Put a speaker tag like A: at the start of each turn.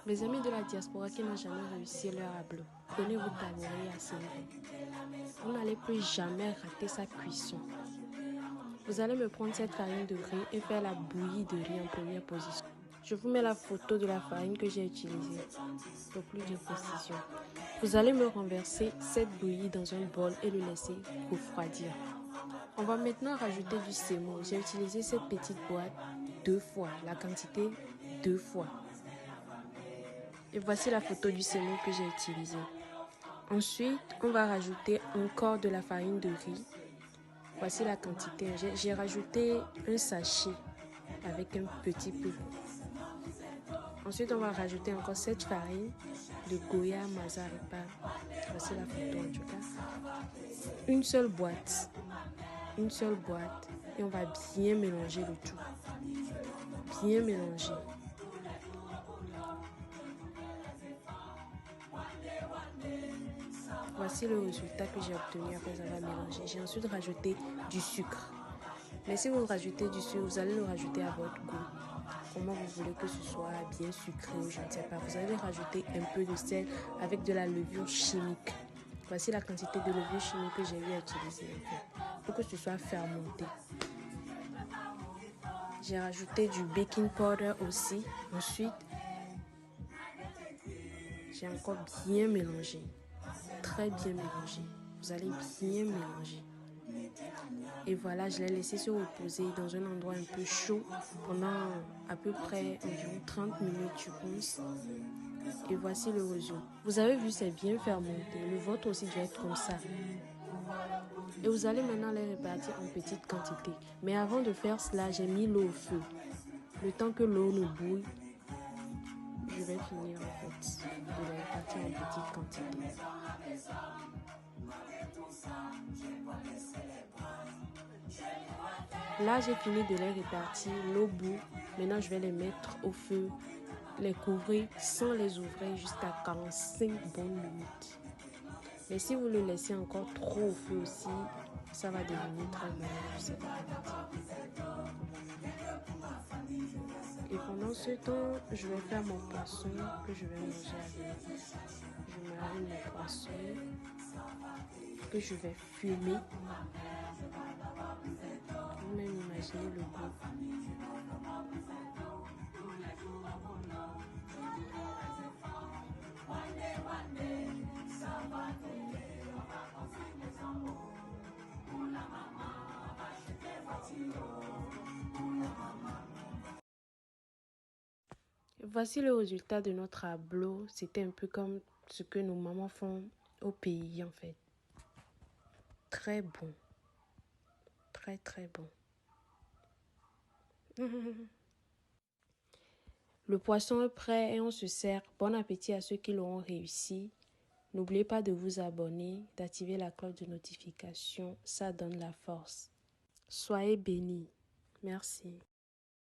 A: Mes amis de la diaspora qui n'ont jamais réussi leur ablo, prenez votre tabouret et asseyez. Vous n'allez plus jamais rater sa cuisson. Vous allez me prendre cette farine de riz et faire la bouillie de riz en première position. Je vous mets la photo de la farine que j'ai utilisée pour plus de précision. Vous allez me renverser cette bouillie dans un bol et le laisser refroidir. On va maintenant rajouter du semoule. J'ai utilisé cette petite boîte 2 fois, la quantité 2 fois. Et voici la photo du semoule que j'ai utilisé. Ensuite, on va rajouter encore de la farine de riz. Voici la quantité. J'ai rajouté un sachet avec un petit peu. Ensuite, on va rajouter encore cette farine de Goya Mazaripa. Voici la photo en tout cas. Une seule boîte. Et on va bien mélanger le tout. Bien mélanger. Voici le résultat que j'ai obtenu après avoir mélangé. J'ai ensuite rajouté du sucre. Mais si vous rajoutez du sucre, vous allez le rajouter à votre goût. Comment vous voulez que ce soit bien sucré ou je ne sais pas. Vous allez rajouter un peu de sel avec de la levure chimique. Voici la quantité de levure chimique que j'ai eu à utiliser pour que ce soit fermenté. J'ai rajouté du baking powder aussi. Ensuite, j'ai encore bien mélangé. Très bien mélangé. Vous allez bien mélanger. Et voilà, je l'ai laissé se reposer dans un endroit un peu chaud pendant à peu près environ 30 minutes, je pense. Et voici le résultat. Vous avez vu, c'est bien fermenté. Le vôtre aussi doit être comme ça. Et vous allez maintenant les répartir en petites quantités. Mais avant de faire cela, j'ai mis l'eau au feu. Le temps que l'eau ne bouille, je vais finir en fait de les répartir en petites quantités. Là, j'ai fini de les répartir, l'eau bout. Maintenant, je vais les mettre au feu, les couvrir sans les ouvrir jusqu'à 45 bonnes minutes. Mais si vous le laissez encore trop au feu aussi, ça va devenir très mauvais. Et pendant ce temps, je vais faire mon poisson que je vais manger avec. Je marine mon poisson que je vais fumer. Vous-même imaginez le goût. Voici le résultat de notre ablo. C'était un peu comme ce que nos mamans font au pays en fait. Très bon. Très très bon. Le poisson est prêt et on se sert. Bon appétit à ceux qui l'auront réussi. N'oubliez pas de vous abonner, d'activer la cloche de notification. Ça donne la force. Soyez bénis. Merci.